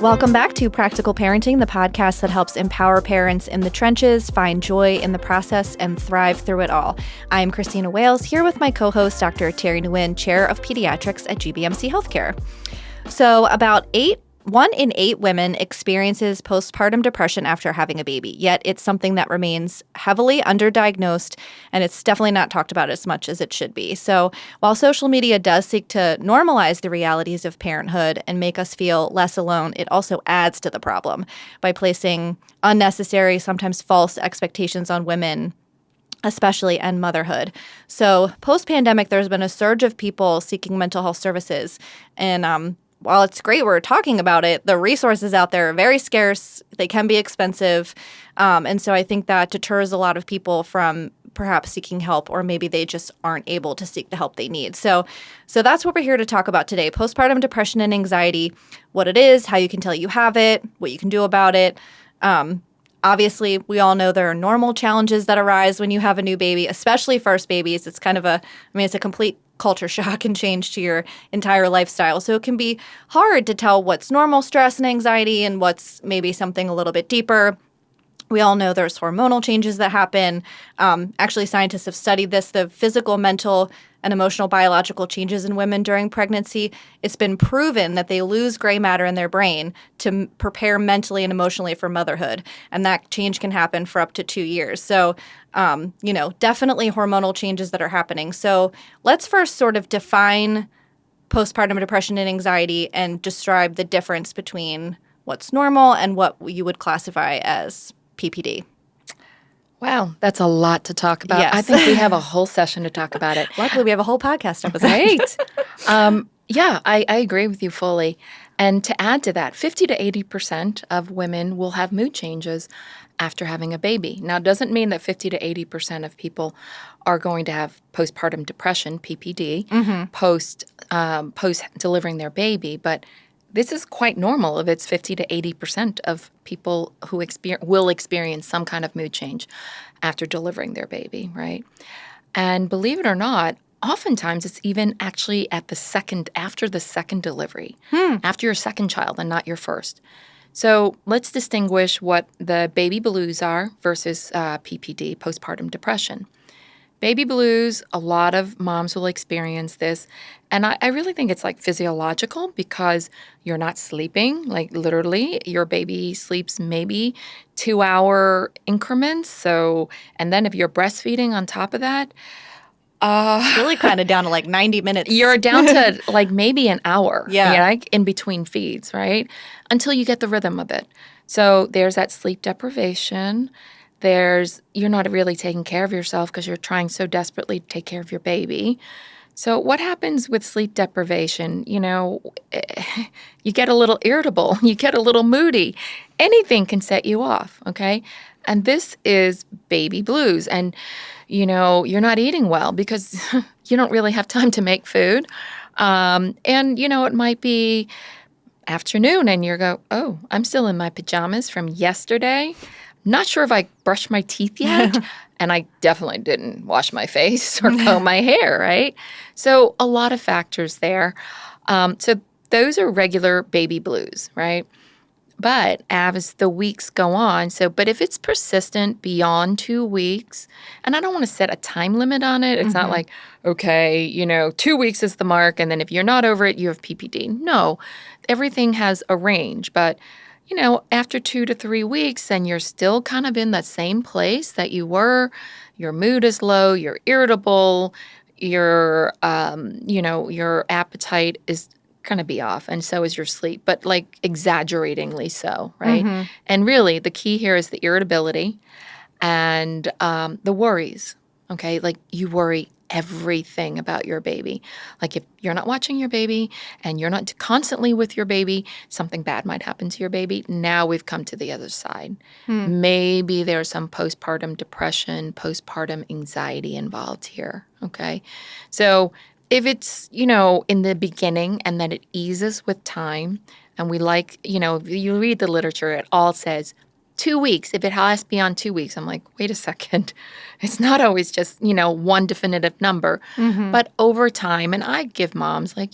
Welcome back to Practical Parenting, the podcast that helps empower parents in the trenches, find joy in the process, and thrive through it all. I'm Christina Wales, here with my co-host, Dr. Terry Nguyen, Chair of Pediatrics at GBMC Healthcare. So about 1 in 8 women experiences postpartum depression after having a baby, yet it's something that remains heavily underdiagnosed, and it's definitely not talked about as much as it should be. So while social media does seek to normalize the realities of parenthood and make us feel less alone, it also adds to the problem by placing unnecessary, sometimes false expectations on women, especially and motherhood. So post-pandemic, there's been a surge of people seeking mental health services, and while it's great we're talking about it, the resources out there are very scarce. They can be expensive. And so I think that deters a lot of people from perhaps seeking help, or maybe they just aren't able to seek the help they need. So that's what we're here to talk about today. Postpartum depression and anxiety, what it is, how you can tell you have it, what you can do about it. Obviously, we all know there are normal challenges that arise when you have a new baby, especially first babies. It's kind of it's a complete culture shock and change to your entire lifestyle. So it can be hard to tell what's normal stress and anxiety and what's maybe something a little bit deeper. We all know there's hormonal changes that happen. Actually, scientists have studied this, the physical, mental, and emotional biological changes in women during pregnancy. It's been proven that they lose gray matter in their brain to prepare mentally and emotionally for motherhood. And that change can happen for up to 2 years. So, definitely hormonal changes that are happening. So let's first sort of define postpartum depression and anxiety and describe the difference between what's normal and what you would classify as PPD. Wow, that's a lot to talk about. Yes. I think we have a whole session to talk about it. Luckily, we have a whole podcast episode. Right. I agree with you fully. And to add to that, 50 to 80% of women will have mood changes after having a baby. Now, it doesn't mean that 50 to 80% of people are going to have postpartum depression, PPD, post delivering their baby, but this is quite normal if it's 50 to 80% of people who will experience some kind of mood change after delivering their baby, right? And believe it or not, oftentimes it's even actually after the second delivery, after your second child and not your first. So let's distinguish what the baby blues are versus PPD, postpartum depression. Baby blues, a lot of moms will experience this. And I really think it's like physiological because you're not sleeping. Like literally, your baby sleeps maybe 2-hour increments. So, and then if you're breastfeeding on top of that, it's really kind of down to like 90 minutes. You're down to like maybe an hour, like in between feeds, right? Until you get the rhythm of it. So there's that sleep deprivation. You're not really taking care of yourself because you're trying so desperately to take care of your baby. So what happens with sleep deprivation? You get a little irritable. You get a little moody. Anything can set you off, okay? And this is baby blues. And, you're not eating well because you don't really have time to make food. It might be afternoon and you go, oh, I'm still in my pajamas from yesterday. Not sure if I brushed my teeth yet, and I definitely didn't wash my face or comb my hair, right? So a lot of factors there. So those are regular baby blues, right? But as the weeks go on, but if it's persistent beyond 2 weeks, and I don't want to set a time limit on it. It's not like, okay, 2 weeks is the mark, and then if you're not over it, you have PPD. No, everything has a range, but after 2 to 3 weeks and you're still kind of in that same place that you were, your mood is low, you're irritable, your appetite is going to be off, and so is your sleep, but like exaggeratingly so, right? And really the key here is the irritability and the worries, okay? Like you worry everything about your baby. Like if you're not watching your baby and you're not constantly with your baby, something bad might happen to your baby. Now we've come to the other side. Maybe there's some postpartum depression, postpartum anxiety involved here, okay? So if it's, in the beginning and then it eases with time, and we if you read the literature, it all says 2 weeks, if it has beyond 2 weeks, I'm like, wait a second. It's not always just, one definitive number. Mm-hmm. But over time, and I give moms like,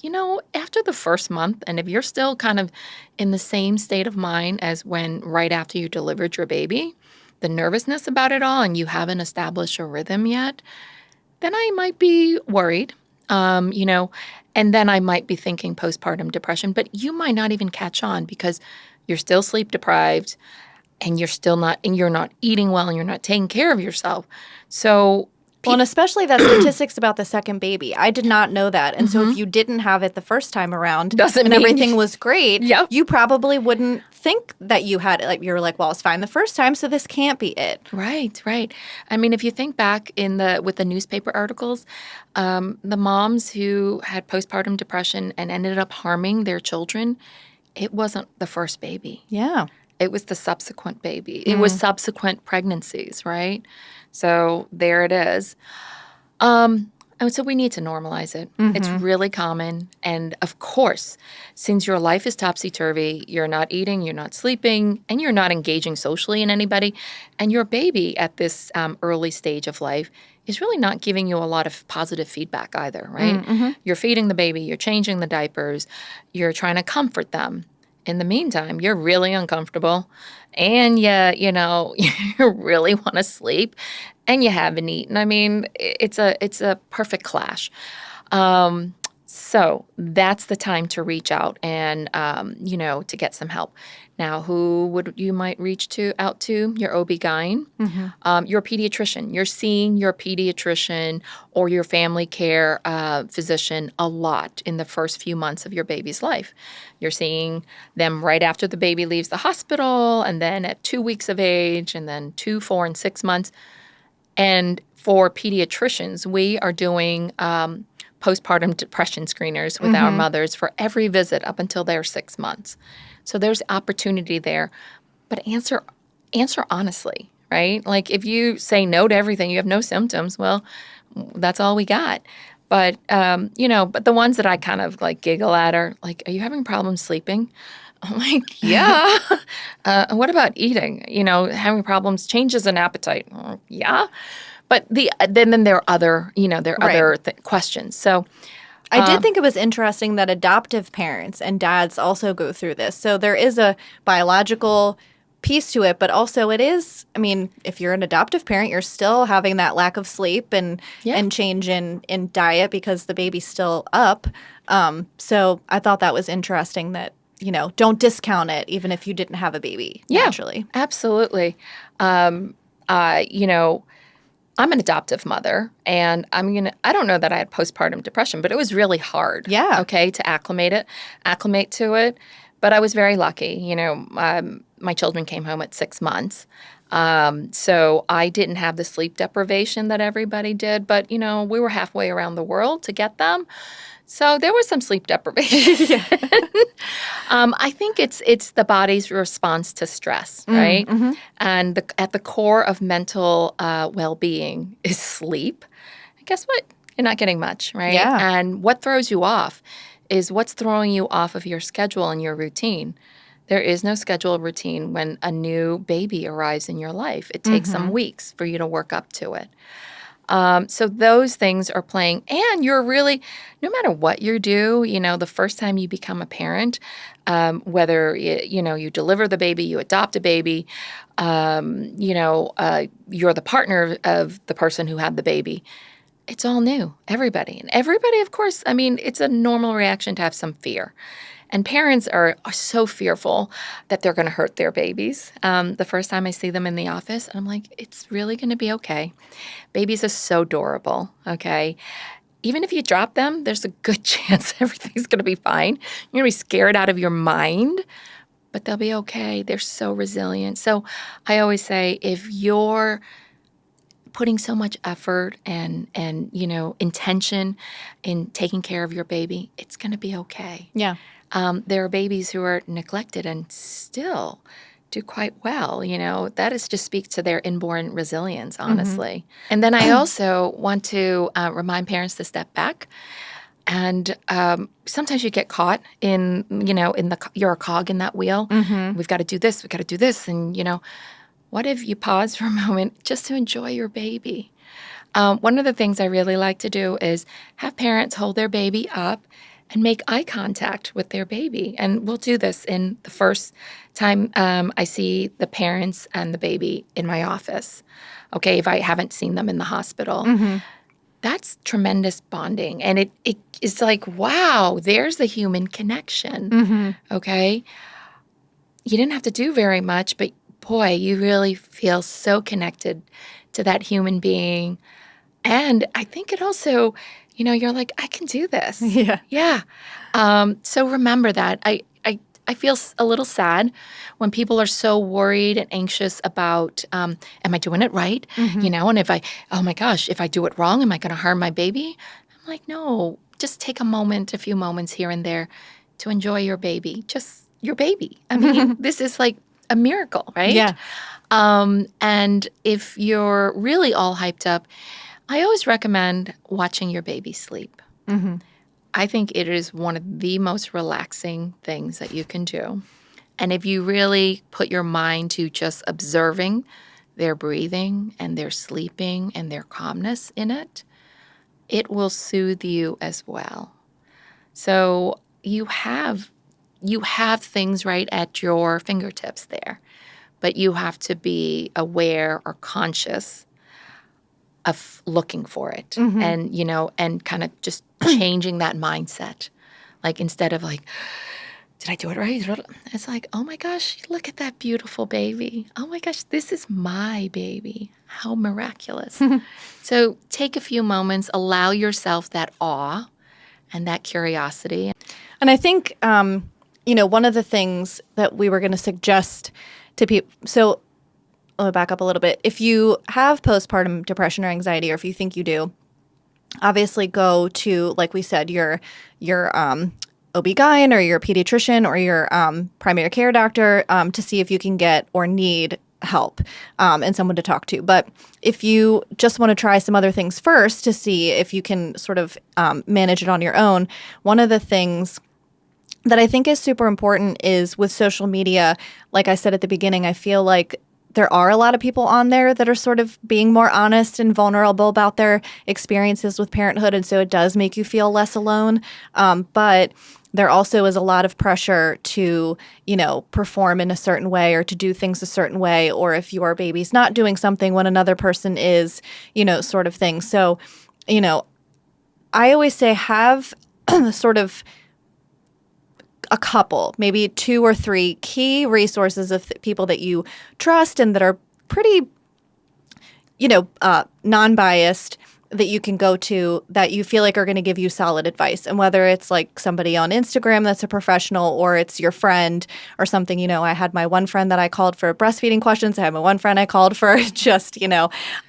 after the first month, and if you're still kind of in the same state of mind as when right after you delivered your baby, the nervousness about it all, and you haven't established a rhythm yet, then I might be worried, and then I might be thinking postpartum depression, but you might not even catch on because you're still sleep deprived and you're not eating well and you're not taking care of yourself. So Well, and especially that statistics about the second baby. I did not know that. And so if you didn't have it the first time around Doesn't and mean- everything was great, Yep. you probably wouldn't think that you had it. Like, you were like, well, it's fine the first time, so this can't be it. Right. I mean, if you think back with the newspaper articles, the moms who had postpartum depression and ended up harming their children, it wasn't the first baby. Yeah. It was the subsequent baby. It was subsequent pregnancies, right? So there it is. And so we need to normalize it. It's really common. And of course, since your life is topsy-turvy, you're not eating, you're not sleeping, and you're not engaging socially in anybody, and your baby at this early stage of life is really not giving you a lot of positive feedback either, right? You're feeding the baby, you're changing the diapers, you're trying to comfort them. In the meantime, you're really uncomfortable and you really want to sleep and you haven't eaten. I mean, it's a perfect clash. So that's the time to reach out and, to get some help. Now, who would you might reach out to? Your OB-GYN, your pediatrician. You're seeing your pediatrician or your family care physician a lot in the first few months of your baby's life. You're seeing them right after the baby leaves the hospital and then at 2 weeks of age and then 2, 4, and 6 months. And for pediatricians, we are doing postpartum depression screeners with our mothers for every visit up until they're 6 months. So there's opportunity there. But answer honestly, right? Like if you say no to everything, you have no symptoms, well, that's all we got. But, but the ones that I kind of like giggle at are like, are you having problems sleeping? I'm like, yeah. What about eating? Having problems, changes in appetite. Yeah. But then there are other, other questions. So I did think it was interesting that adoptive parents and dads also go through this. So there is a biological piece to it, but also it is, I mean, if you're an adoptive parent, you're still having that lack of sleep and change in diet because the baby's still up. So I thought that was interesting that, don't discount it even if you didn't have a baby naturally. Absolutely. I'm an adoptive mother, and I don't know that I had postpartum depression, but it was really hard. Yeah. Okay, to acclimate to it. But I was very lucky. My children came home at 6 months. So I didn't have the sleep deprivation that everybody did, but, we were halfway around the world to get them. So there was some sleep deprivation. I think it's the body's response to stress, right? And at the core of mental well-being is sleep. And guess what? You're not getting much, right? Yeah. And what throws you off is what's throwing you off of your schedule and your routine. There is no schedule routine when a new baby arrives in your life. It takes some weeks for you to work up to it. So those things are playing, and you're really, no matter what you do, the first time you become a parent, whether, you deliver the baby, you adopt a baby, you're the partner of the person who had the baby, it's all new, everybody. And everybody, of course, I mean, it's a normal reaction to have some fear. And parents are so fearful that they're going to hurt their babies. The first time I see them in the office, I'm like, it's really going to be okay. Babies are so adorable, okay? Even if you drop them, there's a good chance everything's going to be fine. You're going to be scared out of your mind, but they'll be okay. They're so resilient. So I always say, if you're putting so much effort and intention in taking care of your baby, it's going to be okay. Yeah. There are babies who are neglected and still do quite well. That is just speaks to their inborn resilience, honestly. And then I also want to remind parents to step back. And sometimes you get caught in you're a cog in that wheel. We've got to do this. We've got to do this. And, what if you pause for a moment just to enjoy your baby? One of the things I really like to do is have parents hold their baby up and make eye contact with their baby. And we'll do this in the first time I see the parents and the baby in my office. Okay, if I haven't seen them in the hospital. Mm-hmm. That's tremendous bonding. And it is like, wow, there's the human connection. Mm-hmm. Okay? You didn't have to do very much, but boy, you really feel so connected to that human being. And I think it also, you're like, I can do this. Yeah. Yeah. So remember that. I feel a little sad when people are so worried and anxious about, am I doing it right? Mm-hmm. And oh my gosh, if I do it wrong, am I going to harm my baby? I'm like, no, just take a few moments here and there to enjoy your baby, just your baby. I mean, this is like a miracle, right? Yeah. And if you're really all hyped up, I always recommend watching your baby sleep. Mm-hmm. I think it is one of the most relaxing things that you can do. And if you really put your mind to just observing their breathing and their sleeping and their calmness in it, it will soothe you as well. So you have things right at your fingertips there, but you have to be aware or conscious of looking for it and kind of just changing that mindset. Like instead of like, did I do it right? It's like, oh my gosh, look at that beautiful baby. Oh my gosh, this is my baby. How miraculous. So take a few moments, allow yourself that awe and that curiosity. And I think, one of the things that we were going to suggest to people, so let me back up a little bit. If you have postpartum depression or anxiety, or if you think you do, obviously go to, like we said, your OB-GYN or your pediatrician or your primary care doctor to see if you can get or need help and someone to talk to. But if you just want to try some other things first to see if you can sort of manage it on your own, one of the things that I think is super important is with social media, like I said at the beginning, I feel like there are a lot of people on there that are sort of being more honest and vulnerable about their experiences with parenthood. And so it does make you feel less alone. But there also is a lot of pressure to, perform in a certain way or to do things a certain way. Or if your baby's not doing something when another person is, sort of thing. So, I always say have sort of a couple, maybe 2 or 3 key resources of people that you trust and that are pretty, non-biased that you can go to that you feel like are going to give you solid advice. And whether it's like somebody on Instagram that's a professional or it's your friend or something, I had my one friend that I called for breastfeeding questions. I had my one friend I called for just,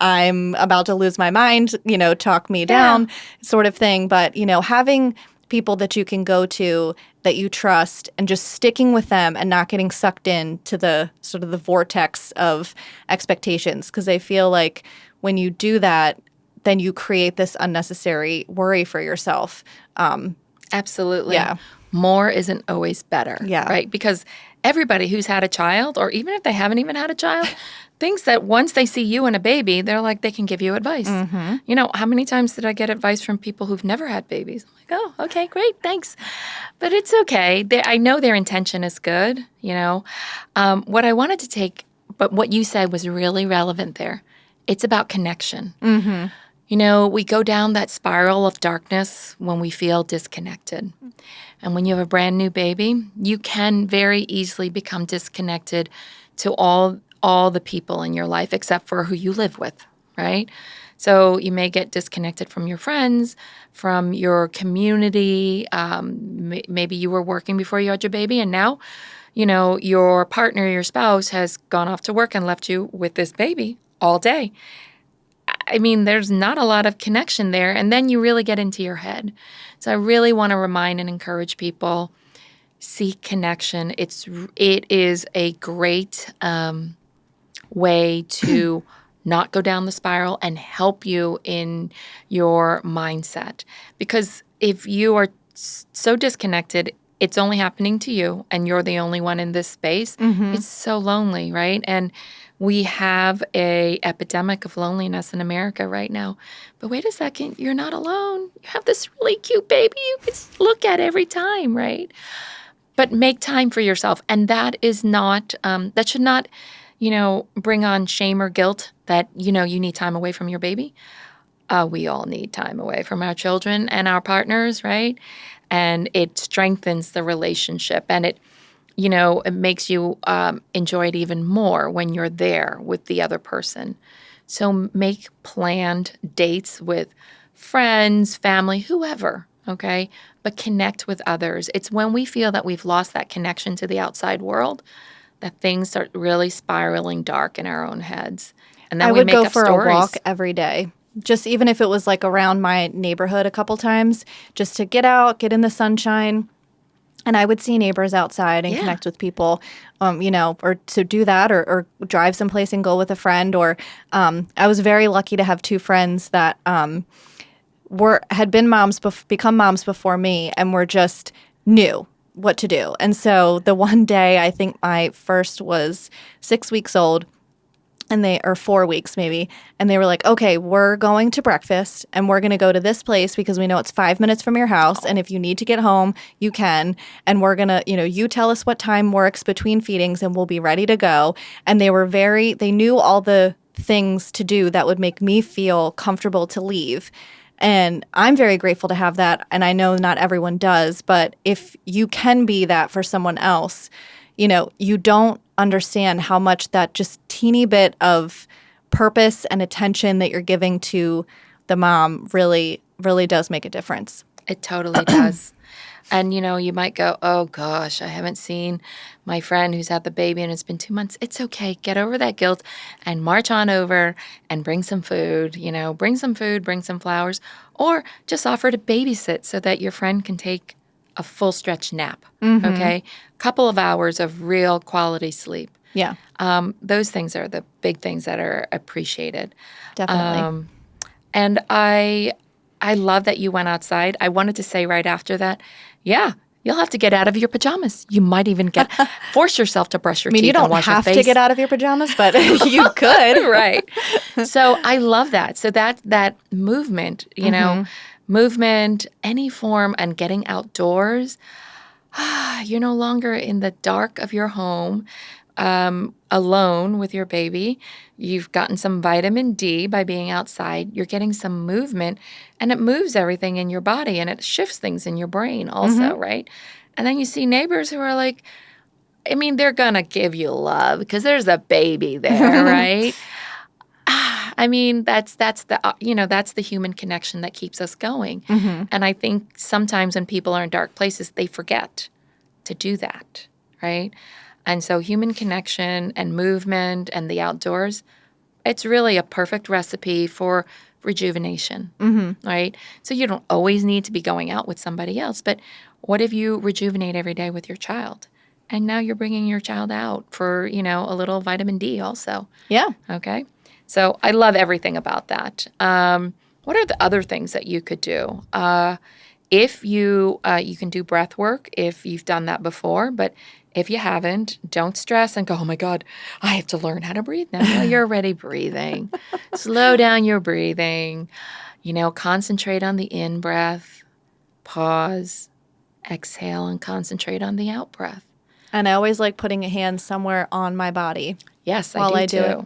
I'm about to lose my mind, talk me down sort of thing. But, having people that you can go to that you trust and just sticking with them and not getting sucked into the sort of the vortex of expectations. Because I feel like when you do that, then you create this unnecessary worry for yourself. Absolutely. Yeah. More isn't always better. Yeah. Right? Because everybody who's had a child, or even if they haven't even had a child, thinks that once they see you and a baby, they're like, they can give you advice. Mm-hmm. How many times did I get advice from people who've never had babies? I'm like, oh, okay, great, thanks. But it's okay. I know their intention is good, What I wanted to take, but what you said was really relevant there. It's about connection. Mm-hmm. We go down that spiral of darkness when we feel disconnected. And when you have a brand new baby, you can very easily become disconnected to all the people in your life except for who you live with, right? So you may get disconnected from your friends, from your community. Maybe you were working before you had your baby, and now, your partner, your spouse has gone off to work and left you with this baby all day. I mean, there's not a lot of connection there, and then you really get into your head. So I really want to remind and encourage people, seek connection. It is a great way to not go down the spiral and help you in your mindset. Because if you are so disconnected, it's only happening to you, and you're the only one in this space. Mm-hmm. It's so lonely, right? And We have a epidemic of loneliness in America right now. But wait a second, you're not alone. You have this really cute baby you can look at every time, right? But make time for yourself. And that is not, that should not, bring on shame or guilt that, you need time away from your baby. We all need time away from our children and our partners, right? And it strengthens the relationship, and it makes you enjoy it even more when you're there with the other person. So make planned dates with friends, family, whoever, okay? But connect with others. It's when we feel that we've lost that connection to the outside world that things start really spiraling dark in our own heads. And then I we would make go up for stories. a walk every day. Just even if it was like around my neighborhood a couple times, just to get out, get in the sunshine. And I would see neighbors outside and connect with people, or to do that or drive someplace and go with a friend. Or I was very lucky to have two friends that had been become moms before me, and were just knew what to do. And so the one day, I think my first was 6 weeks old, or 4 weeks maybe, and they were like, okay, we're going to breakfast and we're going to go to this place because we know it's 5 minutes from your house, and if you need to get home, you can, and we're going to, you tell us what time works between feedings and we'll be ready to go. And they knew all the things to do that would make me feel comfortable to leave. And I'm very grateful to have that, and I know not everyone does, but if you can be that for someone else, you don't understand how much that just teeny bit of purpose and attention that you're giving to the mom really, really does make a difference. It totally does. And, you might go, oh, gosh, I haven't seen my friend who's had the baby and it's been 2 months. It's okay. Get over that guilt and march on over and bring some food, bring some food, bring some flowers, or just offer to babysit so that your friend can take a full stretch nap, okay? Couple of hours of real quality sleep. Yeah. Those things are the big things that are appreciated. Definitely. And I love that you went outside. I wanted to say right after that, yeah, you'll have to get out of your pajamas. You might even force yourself to brush your teeth and wash your face. You don't have to get out of your pajamas, but you could. Right. So I love that. So that movement, movement, any form, and getting outdoors, you're no longer in the dark of your home, alone with your baby. You've gotten some vitamin D by being outside. You're getting some movement, and it moves everything in your body, and it shifts things in your brain also, right? And then you see neighbors who are like, they're going to give you love because there's a baby there, right? That's the human connection that keeps us going. And I think sometimes when people are in dark places, they forget to do that, right? And so human connection and movement and the outdoors, it's really a perfect recipe for rejuvenation, right? So you don't always need to be going out with somebody else, but what if you rejuvenate every day with your child? And now you're bringing your child out for, a little vitamin D also. Yeah. Okay. So I love everything about that. What are the other things that you could do? If you can do breath work if you've done that before, but if you haven't, don't stress and go, oh my God, I have to learn how to breathe now. No, you're already breathing. Slow down your breathing. Concentrate on the in-breath, pause, exhale, and concentrate on the out-breath. And I always like putting a hand somewhere on my body. Yes, while I do do too. it.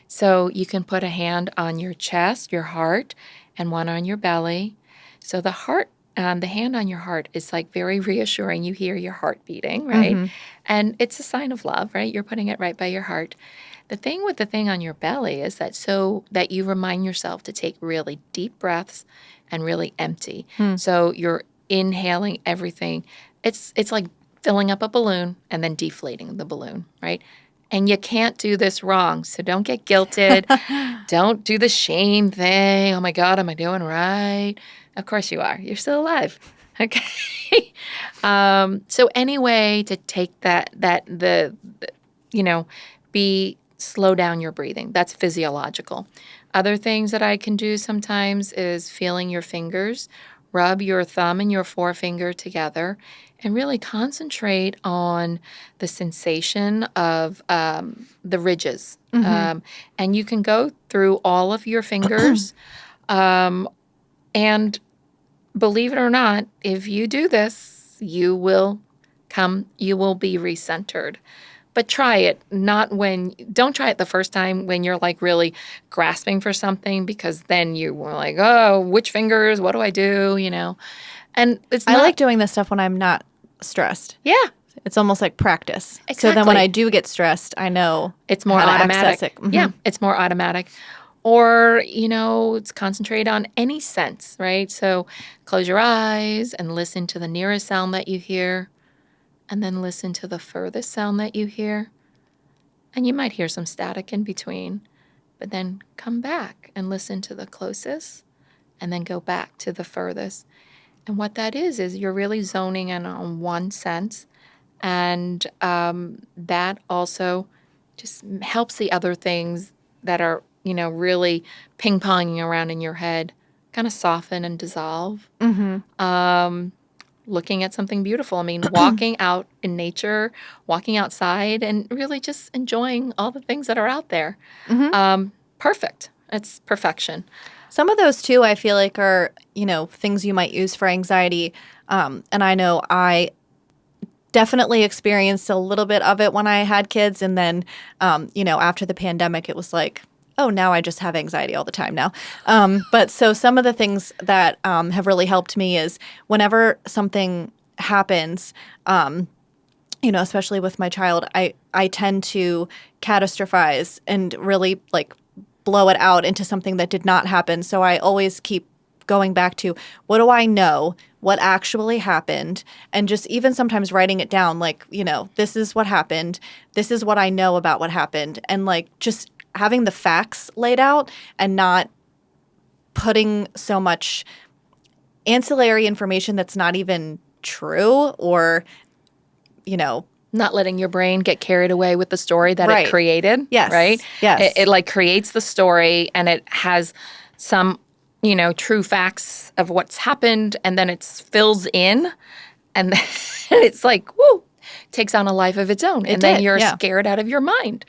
So you can put a hand on your chest, your heart, and one on your belly. So the hand on your heart is like very reassuring. You hear your heart beating, right? And it's a sign of love, right? You're putting it right by your heart. The thing with the thing on your belly is that so that you remind yourself to take really deep breaths and really empty. So you're inhaling everything. It's like filling up a balloon and then deflating the balloon, right? And you can't do this wrong. So don't get guilted. Don't do the shame thing. Oh my God, am I doing right? Of course you are. You're still alive. Okay. So any way to take slow down your breathing. That's physiological. Other things that I can do sometimes is feeling your fingers rub your thumb and your forefinger together and really concentrate on the sensation of the ridges. And you can go through all of your fingers. And believe it or not, if you do this, you will be recentered. But try it, don't try it the first time when you're like really grasping for something, because then you were like, oh, which fingers? What do I do? And I like doing this stuff when I'm not stressed. Yeah. It's almost like practice. Exactly. So then when I do get stressed, I know it's more how automatic. to access it. Yeah, it's more automatic. Or, it's concentrate on any sense, right? So close your eyes and listen to the nearest sound that you hear, and then listen to the furthest sound that you hear. And you might hear some static in between, but then come back and listen to the closest, and then go back to the furthest. And what that is you're really zoning in on one sense, and that also just helps the other things that are, really ping-ponging around in your head kind of soften and dissolve. Looking at something beautiful. I mean, walking out in nature, walking outside, and really just enjoying all the things that are out there. Perfect. It's perfection. Some of those, too, I feel like are, things you might use for anxiety. And I know I definitely experienced a little bit of it when I had kids. And then, after the pandemic, it was like, oh, now I just have anxiety all the time now. But so some of the things that have really helped me is whenever something happens, especially with my child, I tend to catastrophize and really like blow it out into something that did not happen. So I always keep going back to, what do I know? What actually happened? And just even sometimes writing it down, like, this is what happened. This is what I know about what happened. And like just having the facts laid out and not putting so much ancillary information that's not even true, or, not letting your brain get carried away with the story that it created. Yes. Right? Yes. It like creates the story, and it has some, true facts of what's happened, and then it fills in, and then it's like, woo, takes on a life of its own. Then you're scared out of your mind.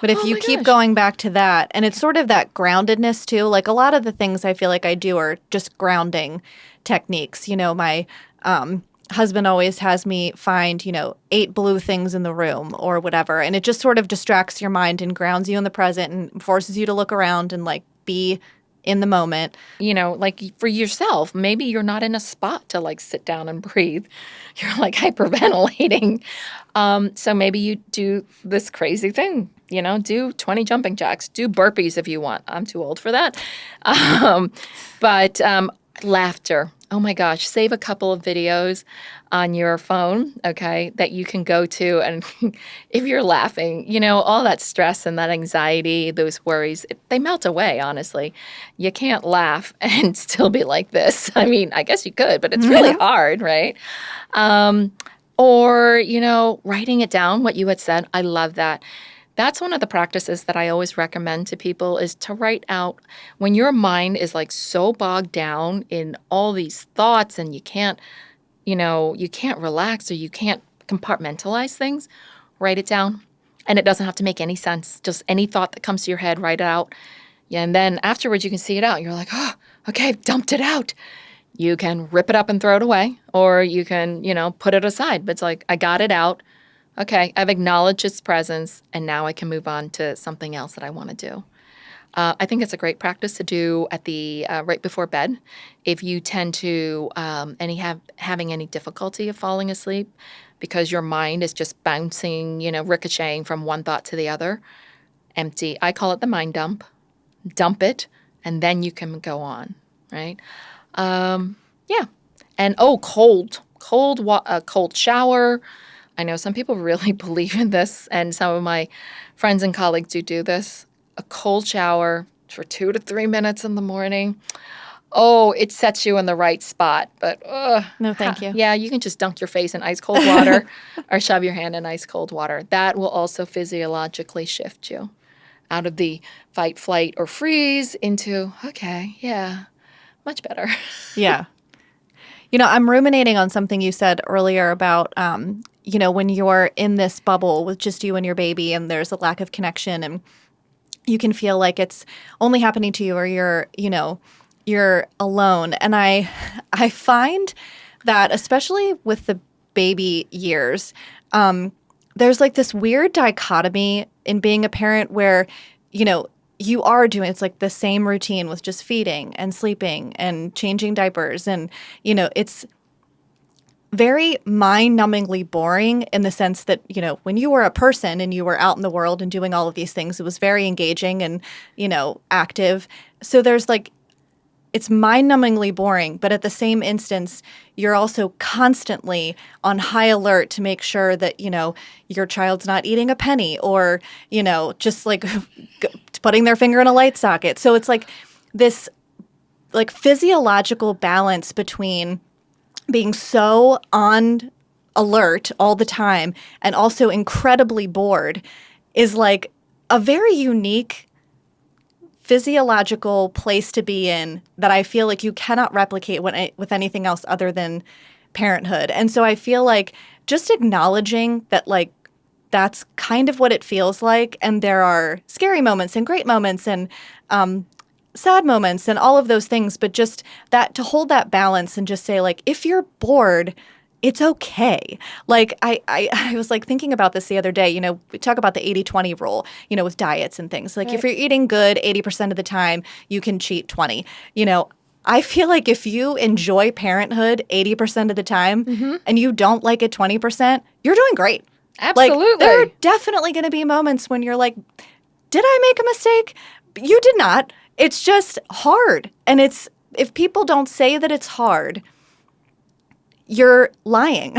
But if you keep going back to that, and it's sort of that groundedness too, like a lot of the things I feel like I do are just grounding techniques. My husband always has me find, 8 blue things in the room or whatever. And it just sort of distracts your mind and grounds you in the present and forces you to look around and like be in the moment. Like for yourself, maybe you're not in a spot to like sit down and breathe. You're like hyperventilating. So maybe you do this crazy thing, do 20 jumping jacks, do burpees if you want. I'm too old for that. But laughter. Oh my gosh, save a couple of videos on your phone, okay, that you can go to. And if you're laughing, all that stress and that anxiety, those worries, they melt away, honestly. You can't laugh and still be like this. I mean, I guess you could, but it's really hard, right? Or, writing it down, what you had said. I love that. That's one of the practices that I always recommend to people, is to write out when your mind is like so bogged down in all these thoughts and you can't relax or you can't compartmentalize things. Write it down. And it doesn't have to make any sense. Just any thought that comes to your head, write it out. Yeah, and then afterwards you can see it out. You're like, oh, okay, I've dumped it out. You can rip it up and throw it away, or you can, put it aside. But it's like, I got it out. Okay, I've acknowledged its presence, and now I can move on to something else that I want to do. I think it's a great practice to do at the right before bed. If you tend to having any difficulty of falling asleep because your mind is just bouncing, ricocheting from one thought to the other, empty. I call it the mind dump. Dump it, and then you can go on, right? Yeah, and cold shower. I know some people really believe in this, and some of my friends and colleagues do this. A cold shower for 2 to 3 minutes in the morning. Oh, it sets you in the right spot. But no, thank you. Yeah, you can just dunk your face in ice cold water or shove your hand in ice cold water. That will also physiologically shift you out of the fight, flight, or freeze into, okay, yeah, much better. Yeah. I'm ruminating on something you said earlier about, when you're in this bubble with just you and your baby and there's a lack of connection and you can feel like it's only happening to you or you're alone. And I find that especially with the baby years, there's like this weird dichotomy in being a parent where, you are doing, it's like the same routine with just feeding and sleeping and changing diapers. And, it's very mind-numbingly boring in the sense that, when you were a person and you were out in the world and doing all of these things, it was very engaging and, active. So there's like, it's mind-numbingly boring, but at the same instance, you're also constantly on high alert to make sure that, your child's not eating a penny or, just like putting their finger in a light socket. So it's like this like physiological balance between being so on alert all the time and also incredibly bored is like a very unique physiological place to be in that I feel like you cannot replicate with anything else other than parenthood. And so I feel like just acknowledging that like that's kind of what it feels like. And there are scary moments and great moments and sad moments and all of those things. But just that to hold that balance and just say like, if you're bored, it's okay. Like I was like thinking about this the other day, we talk about the 80-20 rule, with diets and things. Like if you're eating good 80% of the time, you can cheat 20. I feel like if you enjoy parenthood 80% of the time and you don't like it 20%, you're doing great. Absolutely. Like, there are definitely going to be moments when you're like, did I make a mistake? You did not. It's just hard. And if people don't say that it's hard, you're lying.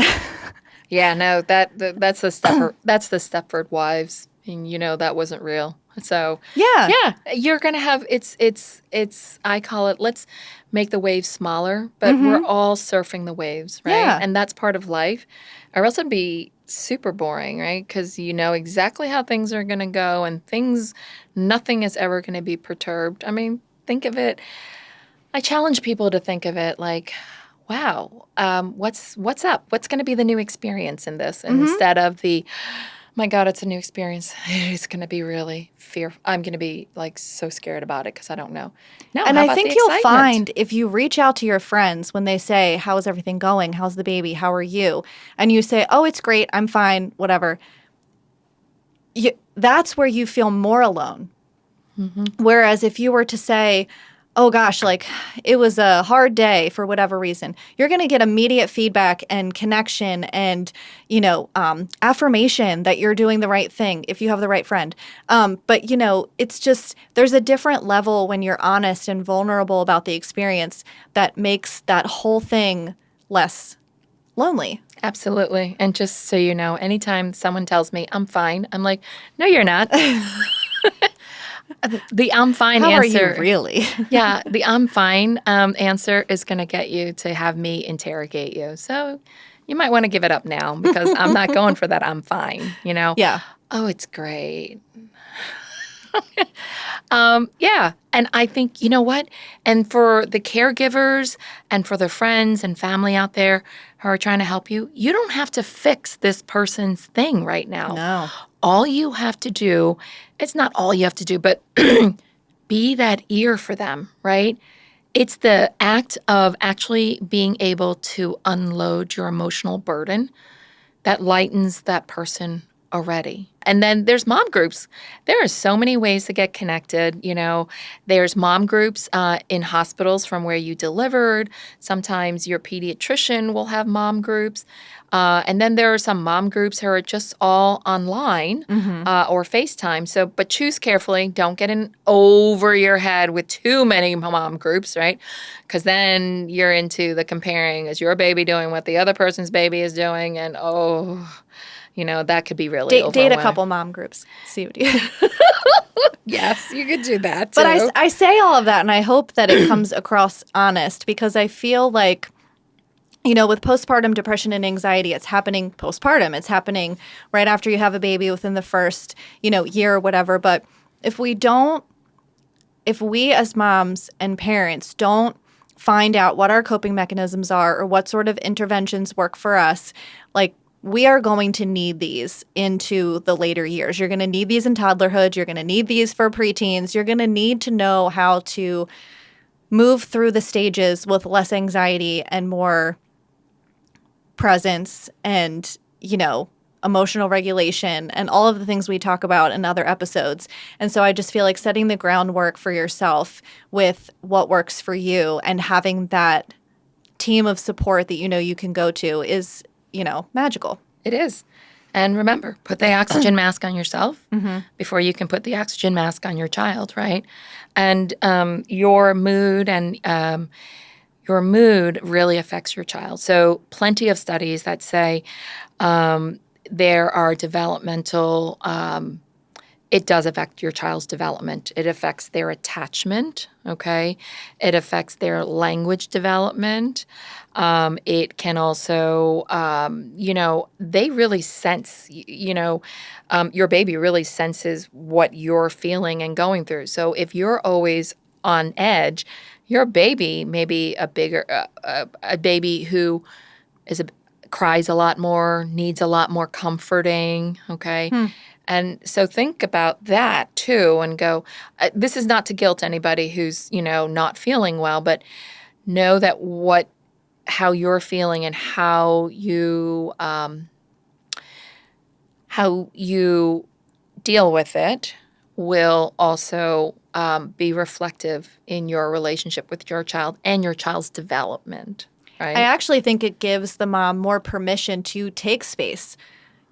Yeah, no, that's the Stepford Wives, and that wasn't real. So yeah, you're gonna have it's I call it let's make the waves smaller, but we're all surfing the waves, right? Yeah. And that's part of life, or else it'd be super boring, right? Because you know exactly how things are gonna go, and nothing is ever gonna be perturbed. I mean, think of it. I challenge people to think of it like, wow, what's up? What's going to be the new experience in this? Instead of my God, it's a new experience. It's going to be really fearful. I'm going to be like so scared about it because I don't know. No, and how I about think the you'll excitement? find if you reach out to your friends when they say, how's everything going? How's the baby? How are you? And you say, oh, it's great. I'm fine. Whatever. That's where you feel more alone. Whereas if you were to say, oh gosh, like it was a hard day for whatever reason, you're going to get immediate feedback and connection and, affirmation that you're doing the right thing if you have the right friend. But, it's just there's a different level when you're honest and vulnerable about the experience that makes that whole thing less lonely. Absolutely. And just so you know, anytime someone tells me I'm fine, I'm like, no, you're not. The I'm fine How answer. are you really? Yeah, the I'm fine answer is going to get you to have me interrogate you. So you might want to give it up now because I'm not going for that I'm fine, Yeah. Oh, it's great. Yeah. And I think, you know what? And for the caregivers and for the friends and family out there who are trying to help you, you don't have to fix this person's thing right now. No. All you have to do, it's not all you have to do, but be that ear for them, right? It's the act of actually being able to unload your emotional burden that lightens that person already. And then there's mom groups. There are so many ways to get connected. There's mom groups in hospitals from where you delivered. Sometimes your pediatrician will have mom groups. And then there are some mom groups who are just all online or FaceTime. But choose carefully. Don't get in over your head with too many mom groups, right? Because then you're into the comparing. Is your baby doing what the other person's baby is doing? And that could be really overwhelming. Date a couple mom groups. See what you Yes, you could do that too. But I say all of that, and I hope that it comes across honest because I feel like, with postpartum depression and anxiety, it's happening postpartum. It's happening right after you have a baby within the first, year or whatever. But if we as moms and parents don't find out what our coping mechanisms are or what sort of interventions work for us, like we are going to need these into the later years. You're going to need these in toddlerhood. You're going to need these for preteens. You're going to need to know how to move through the stages with less anxiety and more presence and, emotional regulation and all of the things we talk about in other episodes. And so I just feel like setting the groundwork for yourself with what works for you and having that team of support that you can go to is, magical. It is. And remember, put the oxygen mask on yourself before you can put the oxygen mask on your child, right? And your mood really affects your child. So plenty of studies that say there are developmental, it does affect your child's development. It affects their attachment, okay? It affects their language development. It can also, they really sense, your baby really senses what you're feeling and going through. So if you're always on edge, your baby may be a baby who cries a lot more, needs a lot more comforting, okay? And so think about that too and go, this is not to guilt anybody who's, not feeling well, but know that how you're feeling and how you deal with it will also be reflective in your relationship with your child and your child's development. Right? I actually think it gives the mom more permission to take space.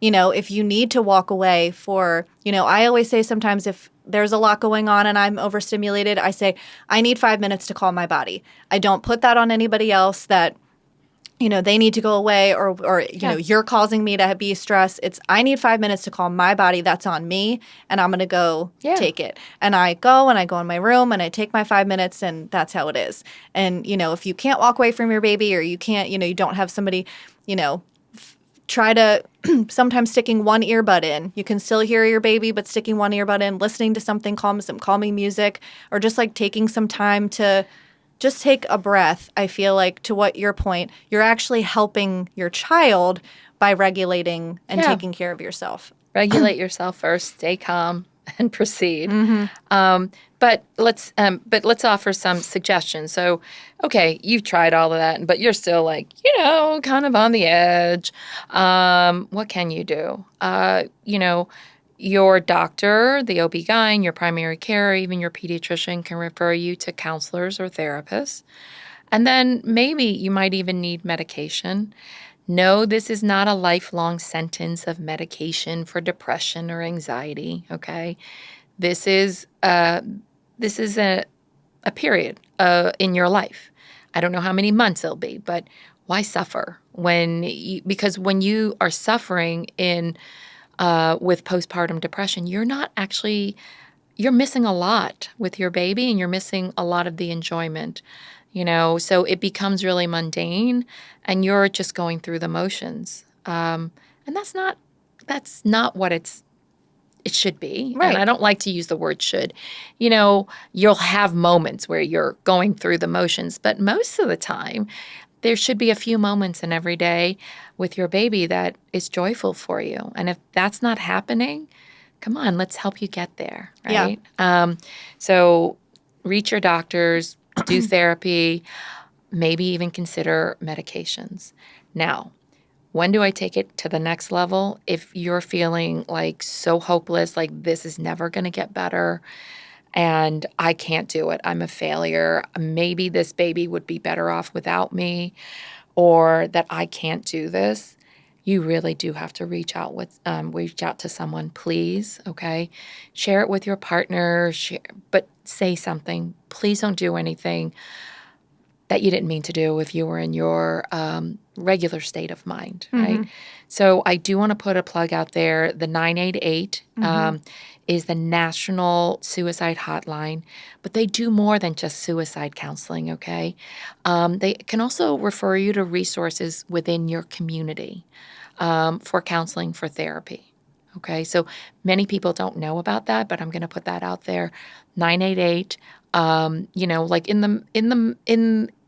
If you need to walk away for, I always say sometimes if there's a lot going on and I'm overstimulated, I say, I need 5 minutes to calm my body. I don't put that on anybody else that, they need to go away or you're causing me to be stressed. It's I need 5 minutes to calm my body. That's on me. And I'm going to go take it. And I go in my room and I take my 5 minutes and that's how it is. And, if you can't walk away from your baby or you can't, you don't have somebody, try to sometimes sticking one earbud in. You can still hear your baby, but sticking one earbud in, listening to something calm, some calming music, or just like taking some time to just take a breath. I feel like, to what your point, you're actually helping your child by regulating and taking care of yourself. Regulate yourself first, stay calm, and proceed. But let's offer some suggestions. So, okay, you've tried all of that, but you're still like, kind of on the edge. What can you do? Your doctor, the OB-GYN, your primary care, even your pediatrician can refer you to counselors or therapists. And then maybe you might even need medication. No, this is not a lifelong sentence of medication for depression or anxiety, okay? This is a period in your life. I don't know how many months it'll be, but why suffer because when you are suffering with postpartum depression, you're missing a lot with your baby and you're missing a lot of the enjoyment, so it becomes really mundane and you're just going through the motions. And that's not what it should be. Right. And I don't like to use the word should. You'll have moments where you're going through the motions, but most of the time there should be a few moments in every day with your baby that is joyful for you. And if that's not happening, come on, let's help you get there, right? Yeah. So reach your doctors, do therapy, maybe even consider medications. Now, when do I take it to the next level? If you're feeling like so hopeless, like this is never going to get better, and I can't do it. I'm a failure. Maybe this baby would be better off without me, or that I can't do this. You really do have to reach out to someone, please. Okay, share it with your partner, but say something. Please don't do anything that you didn't mean to do if you were in your regular state of mind, right? So I do want to put a plug out there. The 988 is the National Suicide Hotline, but they do more than just suicide counseling, okay? They can also refer you to resources within your community for counseling, for therapy, okay? So many people don't know about that, but I'm going to put that out there. 988, like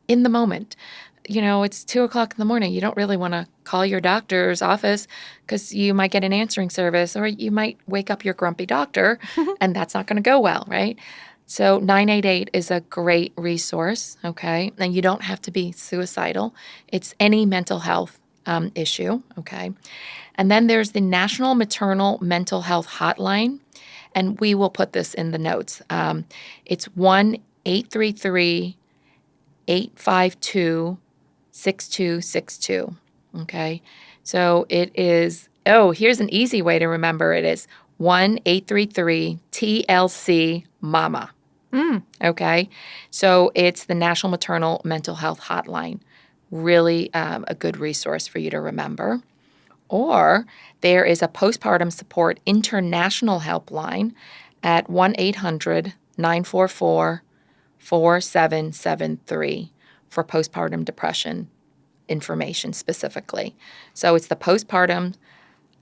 in the moment. It's 2:00 in the morning. You don't really want to call your doctor's office because you might get an answering service or you might wake up your grumpy doctor and that's not going to go well, right? So 988 is a great resource, okay? And you don't have to be suicidal. It's any mental health issue, okay? And then there's the National Maternal Mental Health Hotline, and we will put this in the notes. It's 1-833-852-6262, okay? So it is, here's an easy way to remember it is 1-833-TLC-MAMA. Okay, so it's the National Maternal Mental Health Hotline. Really a good resource for you to remember. Or there is a postpartum support international helpline at 1-800-944-4773 for postpartum depression information specifically. So it's the Postpartum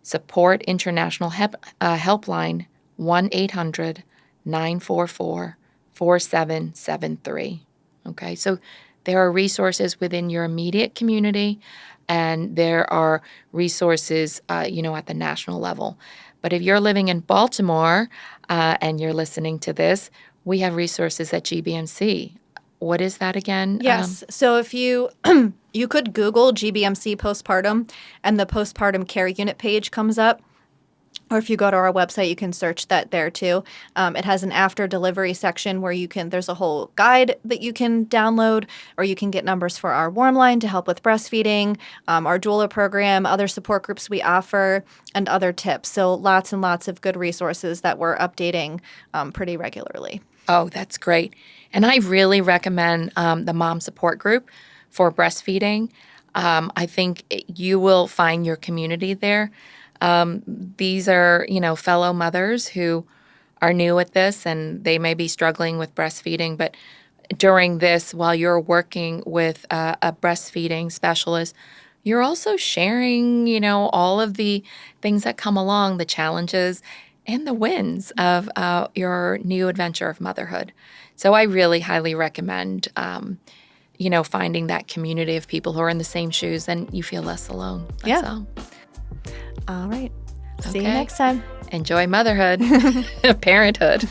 Support International Helpline, 1-800-944-4773. Okay, so there are resources within your immediate community, and there are resources, at the national level. But if you're living in Baltimore and you're listening to this, we have resources at GBMC. What is that again? Yes. So if you you could Google GBMC postpartum and the postpartum care unit page comes up. Or if you go to our website, you can search that there too. It has an after delivery section where there's a whole guide that you can download, or you can get numbers for our warm line to help with breastfeeding, our doula program, other support groups we offer, and other tips. So lots and lots of good resources that we're updating pretty regularly. Oh, that's great. And I really recommend the mom support group for breastfeeding. I think you will find your community there. These are, fellow mothers who are new at this and they may be struggling with breastfeeding. But during this, while you're working with a breastfeeding specialist, you're also sharing, all of the things that come along, the challenges and the wins of your new adventure of motherhood. So I really highly recommend, finding that community of people who are in the same shoes and you feel less alone. That's all. All right. See you next time. Enjoy motherhood, parenthood.